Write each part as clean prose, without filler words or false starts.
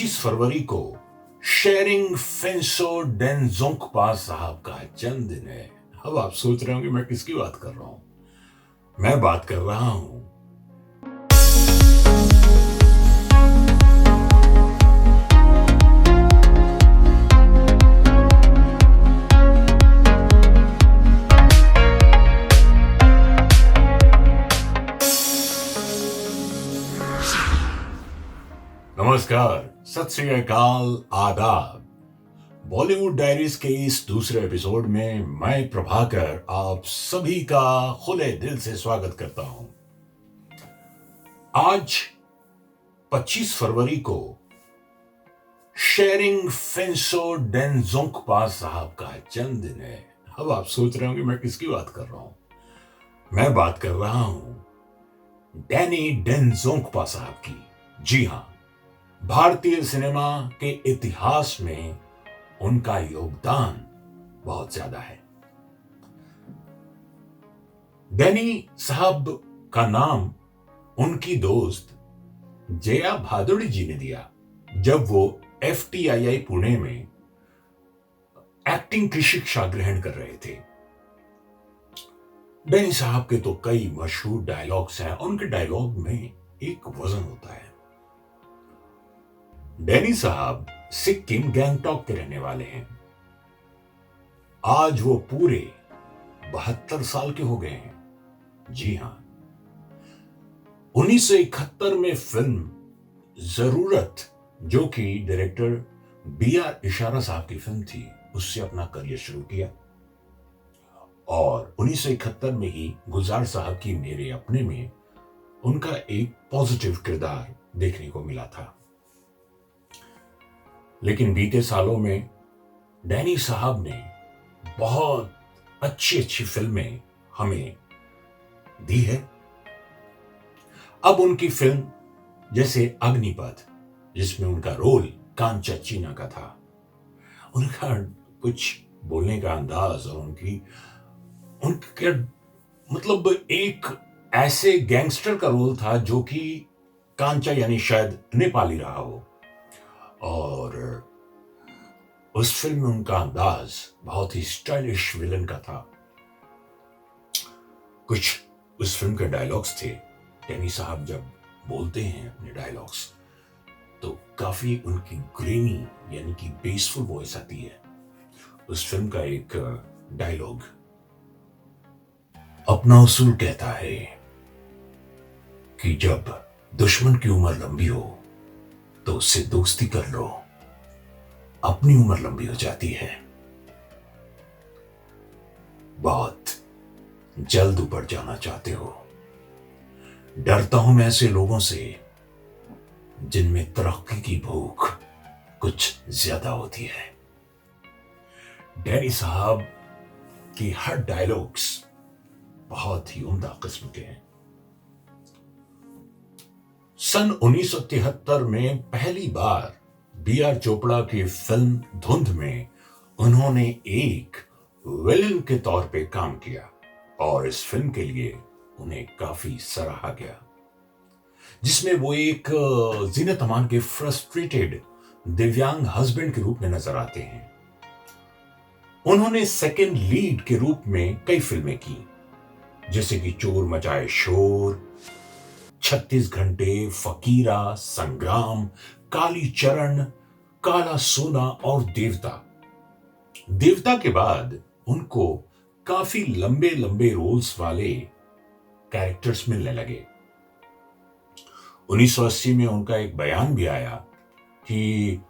25 फरवरी को शेरिंग फेंसो डेनजोंगपा साहब का जन्मदिन है। अब आप सोच रहे होंगे मैं किसकी बात कर रहा हूं। मैं बात कर रहा हूं नमस्कार, सत श्री अकाल, आदाब। बॉलीवुड डायरीज के इस दूसरे एपिसोड में मैं प्रभाकर आप सभी का खुले दिल से स्वागत करता हूं। आज 25 फरवरी को शेरिंग फेंसो डेनजोंगपा साहब का जन्मदिन है। अब आप सोच रहे होंगे मैं किसकी बात कर रहा हूं। मैं बात कर रहा हूं डैनी डेनजोंगपा साहब की। जी हां, भारतीय सिनेमा के इतिहास में उनका योगदान बहुत ज्यादा है। डैनी साहब का नाम उनकी दोस्त जया भादुड़ी जी ने दिया जब वो FTII पुणे में एक्टिंग की शिक्षा ग्रहण कर रहे थे। डैनी साहब के तो कई मशहूर डायलॉग्स हैं। उनके डायलॉग में एक वजन होता है। डैनी साहब सिक्किम गैंगटॉक के रहने वाले हैं। आज वो पूरे 72 साल के हो गए हैं। जी हां, 1971 में फिल्म जरूरत, जो कि डायरेक्टर BR इशारा साहब की फिल्म थी, उससे अपना करियर शुरू किया और 1971 में ही गुलजार साहब की मेरे अपने में उनका एक पॉजिटिव किरदार देखने को मिला था। लेकिन बीते सालों में डैनी साहब ने बहुत अच्छी अच्छी फिल्में हमें दी है। अब उनकी फिल्म जैसे अग्निपथ, जिसमें उनका रोल कांचा चीना का था, उनका कुछ बोलने का अंदाज और उनके मतलब एक ऐसे गैंगस्टर का रोल था जो कि कांचा यानी शायद नेपाली रहा हो, और उस फिल्म में उनका अंदाज बहुत ही स्टाइलिश विलन का था। कुछ उस फिल्म के डायलॉग्स थे। डैनी साहब जब बोलते हैं अपने डायलॉग्स तो काफी उनकी ग्रेनी यानी कि बेसफुल वॉइस आती है। उस फिल्म का एक डायलॉग, अपना उसूल कहता है कि जब दुश्मन की उम्र लंबी हो तो उससे दोस्ती कर लो, अपनी उम्र लंबी हो जाती है। बहुत जल्द ऊपर जाना चाहते हो। डरता हूं मैं ऐसे लोगों से जिनमें तरक्की की भूख कुछ ज्यादा होती है। डैनी साहब की हर डायलॉग्स बहुत ही उम्दा किस्म के हैं। सन 1973 में पहली बार BR चोपड़ा की फिल्म धुंध में उन्होंने एक विलन के तौर पे काम किया और इस फिल्म के लिए उन्हें काफी सराहा गया, जिसमें वो एक जीनत अमान के फ्रस्ट्रेटेड दिव्यांग हस्बैंड के रूप में नजर आते हैं। उन्होंने सेकंड लीड के रूप में कई फिल्में की, जैसे कि चोर मचाए शोर, 36 घंटे, फकीरा, संग्राम, काली चरण, काला सोना और देवता। देवता के बाद उनको काफी लंबे लंबे रोल्स वाले कैरेक्टर्स मिलने लगे। 1980 में उनका एक बयान भी आया कि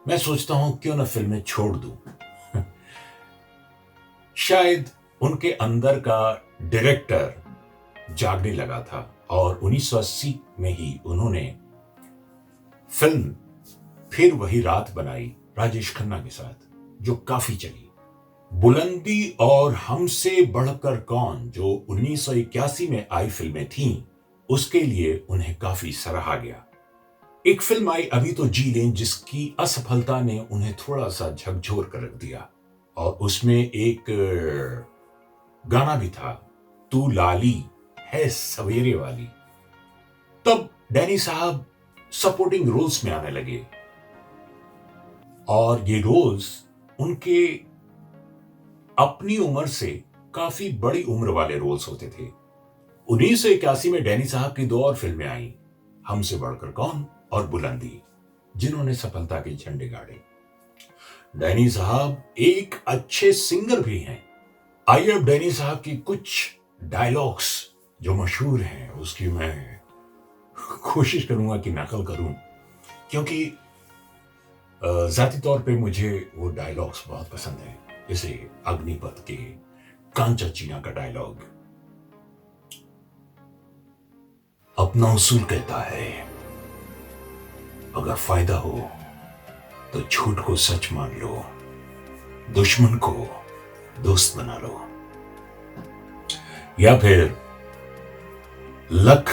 मैं सोचता हूं क्यों ना फिल्में छोड़ दूं। शायद उनके अंदर का डायरेक्टर जागने लगा था और 1980 में ही उन्होंने फिल्म फिर वही रात बनाई राजेश खन्ना के साथ, जो काफी चली। बुलंदी और हमसे बढ़कर कौन, जो 1981 में आई फिल्में थीं, उसके लिए उन्हें काफी सराहा गया। एक फिल्म आई अभी तो जी लें, जिसकी असफलता ने उन्हें थोड़ा सा झकझोर कर रख दिया और उसमें एक गाना भी था, तू लाली है सवेरे वाली। तब डैनी साहब सपोर्टिंग रोल्स में आने लगे और ये रोल्स उनके अपनी उम्र से काफी बड़ी उम्र वाले रोल्स होते थे। 1981 में डैनी साहब की दो और फिल्में आई, हमसे बढ़कर कौन और बुलंदी, जिन्होंने सफलता के झंडे गाड़े। डैनी साहब एक अच्छे सिंगर भी हैं। आइए अब डैनी साहब की कुछ डायलॉग्स जो मशहूर हैं उसकी मैं कोशिश करूंगा कि नकल करूं, क्योंकि जाती तौर पे मुझे वो डायलॉग्स बहुत पसंद हैं। जैसे अग्निपथ के कांचा चीना का डायलॉग, अपना उसूल कहता है अगर फायदा हो तो झूठ को सच मान लो, दुश्मन को दोस्त बना लो। या फिर लक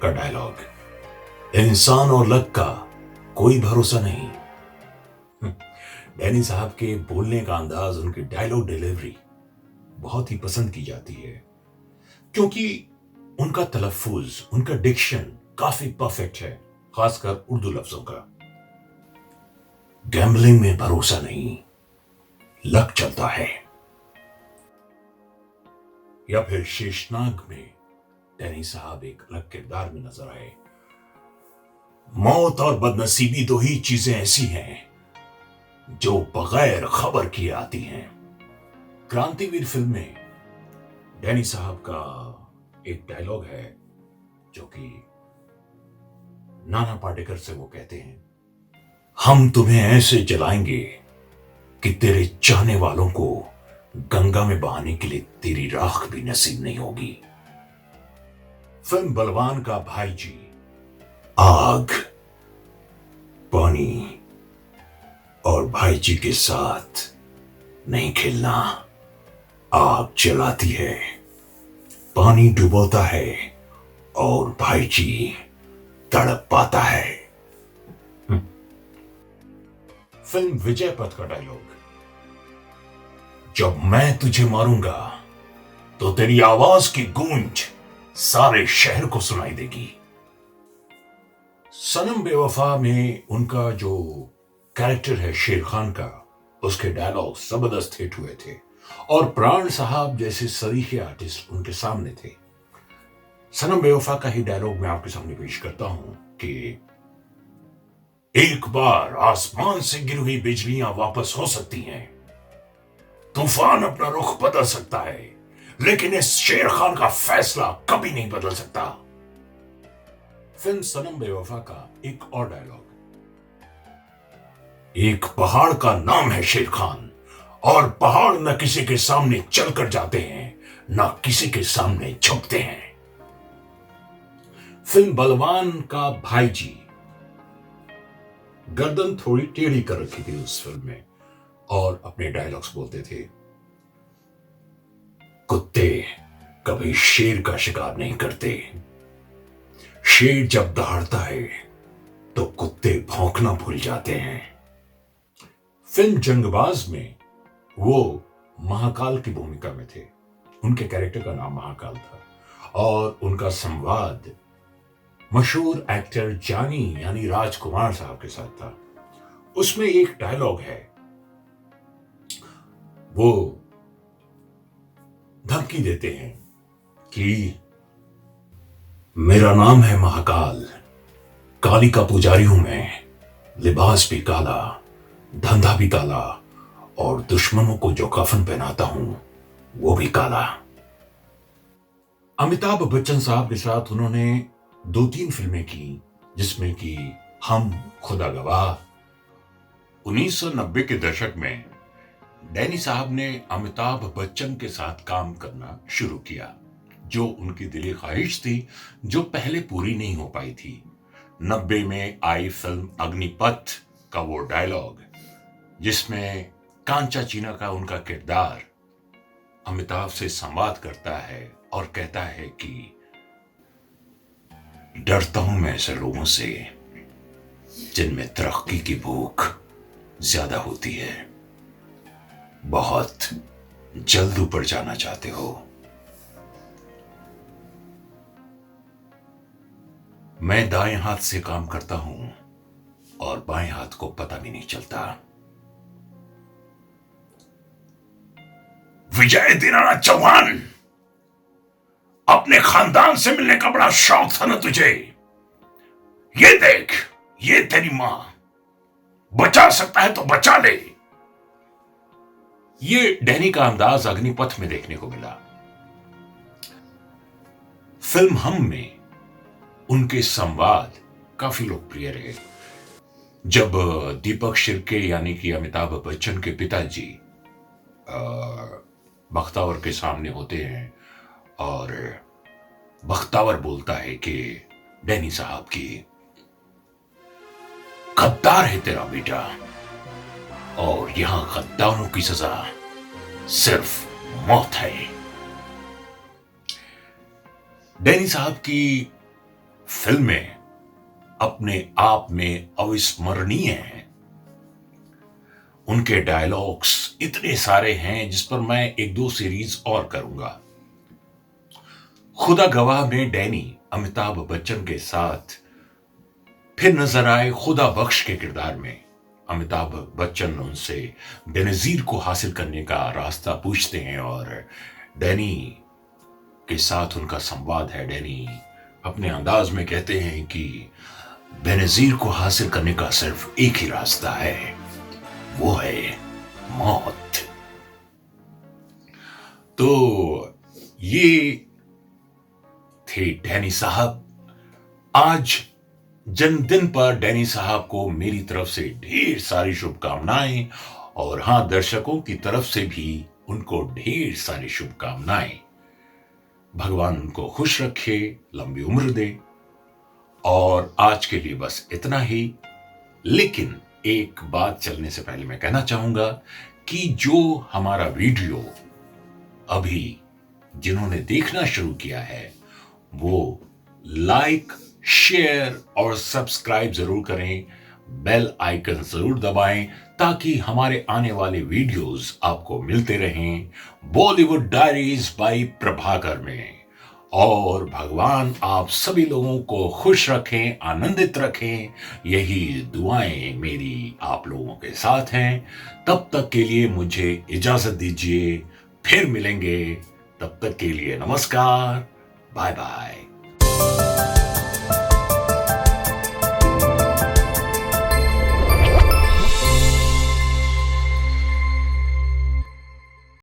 का डायलॉग, इंसान और लक का कोई भरोसा नहीं। डैनी साहब के बोलने का अंदाज, उनकी डायलॉग डिलीवरी बहुत ही पसंद की जाती है, क्योंकि उनका तलफ्फुज, उनका डिक्शन काफी परफेक्ट है, खासकर उर्दू लफ्जों का। गैम्बलिंग में भरोसा नहीं, लक चलता है। या फिर शेषनाग में डैनी साहब एक अलग किरदार में नजर आए। मौत और बदनसीबी दो ही चीजें ऐसी हैं जो बगैर खबर किए आती हैं। क्रांतिवीर फिल्म में डैनी साहब का एक डायलॉग है जो कि नाना पाटेकर से वो कहते हैं, हम तुम्हें ऐसे जलाएंगे कि तेरे चाहने वालों को गंगा में बहाने के लिए तेरी राख भी नसीब नहीं होगी। फिल्म बलवान का भाई जी, आग, पानी और भाई जी के साथ नहीं खेलना। आग जलाती है, पानी डुबोता है और भाई जी तड़प पाता है। फिल्म विजय पथ का डायलॉग, जब मैं तुझे मारूंगा तो तेरी आवाज की गूंज सारे शहर को सुनाई देगी। सनम बेवफा में उनका जो कैरेक्टर है शेर खान का, उसके डायलॉग जबरदस्त हिट हुए थे और प्राण साहब जैसे सरीखे आर्टिस्ट उनके सामने थे। सनम बेवफा का ही डायलॉग मैं आपके सामने पेश करता हूं कि एक बार आसमान से गिरी हुई बिजलियां वापस हो सकती हैं, तूफान अपना रुख बदल सकता है, लेकिन इस शेर खान का फैसला कभी नहीं बदल सकता। फिल्म सनम बेवफा का एक और डायलॉग, एक पहाड़ का नाम है शेर खान और पहाड़ न किसी के सामने चलकर जाते हैं, न किसी के सामने झुकते हैं। फिल्म बलवान का भाई जी, गर्दन थोड़ी टेढ़ी कर रखी थी उस फिल्म में और अपने डायलॉग्स बोलते थे, कुत्ते कभी शेर का शिकार नहीं करते, शेर जब दहाड़ता है तो कुत्ते भौंकना भूल जाते हैं। फिल्म जंगबाज में वो महाकाल की भूमिका में थे, उनके कैरेक्टर का नाम महाकाल था और उनका संवाद मशहूर एक्टर जानी यानी राजकुमार साहब के साथ था। उसमें एक डायलॉग है, वो धमकी देते हैं कि मेरा नाम है महाकाल, काली का पुजारी हूं मैं, लिबास भी काला, धंधा भी काला और दुश्मनों को जो कफन पहनाता हूं वो भी काला। अमिताभ बच्चन साहब के साथ उन्होंने 2-3 फिल्में की, जिसमें कि हम खुदा गवाह। 1990 के दशक में डैनी साहब ने अमिताभ बच्चन के साथ काम करना शुरू किया, जो उनकी दिली ख्वाहिश थी, जो पहले पूरी नहीं हो पाई थी। 90 में आई फिल्म अग्निपथ का वो डायलॉग, जिसमें कांचा चीना का उनका किरदार अमिताभ से संवाद करता है और कहता है कि डरता हूं मैं ऐसे लोगों से जिनमें तरक्की की भूख ज्यादा होती है, बहुत जल्द ऊपर जाना चाहते हो। मैं दाएं हाथ से काम करता हूं और बाएं हाथ को पता भी नहीं चलता। विजय दीनानाथ चौहान, अपने खानदान से मिलने का बड़ा शौक था ना तुझे। ये देख, ये तेरी मां, बचा सकता है तो बचा ले। ये डैनी का अंदाज अग्निपथ में देखने को मिला। फिल्म हम में उनके संवाद काफी लोकप्रिय रहे। जब दीपक शिर्के यानी कि अमिताभ बच्चन के पिताजी बख्तावर के सामने होते हैं और बख्तावर बोलता है कि डैनी साहब की गद्दार है तेरा बेटा, और यहां गद्दारों की सजा सिर्फ मौत है। डैनी साहब की फिल्में अपने आप में अविस्मरणीय हैं। उनके डायलॉग्स इतने सारे हैं जिस पर मैं एक दो सीरीज और करूंगा। खुदा गवाह में डैनी अमिताभ बच्चन के साथ फिर नजर आए खुदा बख्श के किरदार में। अमिताभ बच्चन उनसे बेनजीर को हासिल करने का रास्ता पूछते हैं और डैनी के साथ उनका संवाद है। डैनी अपने अंदाज में कहते हैं कि बेनजीर को हासिल करने का सिर्फ एक ही रास्ता है, वो है मौत। तो ये थे डैनी साहब। आज जन्मदिन पर डैनी साहब को मेरी तरफ से ढेर सारी शुभकामनाएं, और हां, दर्शकों की तरफ से भी उनको ढेर सारी शुभकामनाएं। भगवान उनको खुश रखे, लंबी उम्र दे। और आज के लिए बस इतना ही। लेकिन एक बात चलने से पहले मैं कहना चाहूंगा कि जो हमारा वीडियो अभी जिन्होंने देखना शुरू किया है वो लाइक, शेयर और सब्सक्राइब जरूर करें, बेल आइकन जरूर दबाएं ताकि हमारे आने वाले वीडियोस आपको मिलते रहें बॉलीवुड डायरीज बाय प्रभाकर में। और भगवान आप सभी लोगों को खुश रखें, आनंदित रखें, यही दुआएं मेरी आप लोगों के साथ हैं। तब तक के लिए मुझे इजाजत दीजिए, फिर मिलेंगे। तब तक के लिए नमस्कार, बाय बाय।